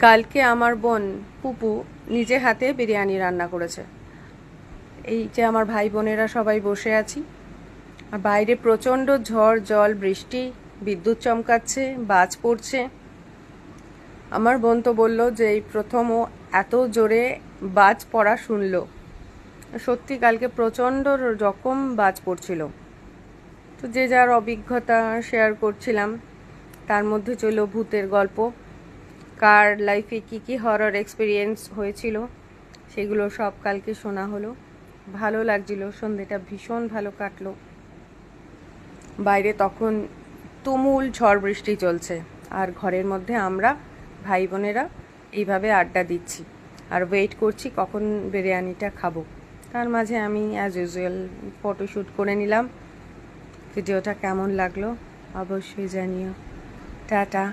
কালকে আমার বোন পুপু নিজে হাতে বিরিয়ানি রান্না করেছে। এই যে আমার ভাই বোনেরা সবাই বসে আছি, আর বাইরে প্রচণ্ড ঝড় জল বৃষ্টি, বিদ্যুৎ চমকাচ্ছে, বাজ পড়ছে। আমার বোন তো বলল যে এই প্রথম ও এত জোরে বাজ পড়া শুনলো। সত্যি কালকে প্রচণ্ড রকম বাজ পড়ছিল। তো যে যার অভিজ্ঞতা শেয়ার করছিলাম, তার মধ্যে ছিল ভূতের গল্প, কার লাইফে কী কী হরর এক্সপিরিয়েন্স হয়েছিল সেগুলো সব কালকে শোনা হলো। ভালো লাগছিল, সন্ধেটা ভীষণ ভালো কাটলো। বাইরে তখন তুমুল ঝড় বৃষ্টি চলছে, আর ঘরের মধ্যে আমরা ভাই বোনেরা এইভাবে আড্ডা দিচ্ছি আর ওয়েট করছি কখন বিরিয়ানিটা খাবো। তার মাঝে আমি অ্যাজ ইউজুয়াল ফটোশ্যুট করে নিলাম। ভিডিওটা কেমন লাগলো অবশ্যই জানিও। টাটা।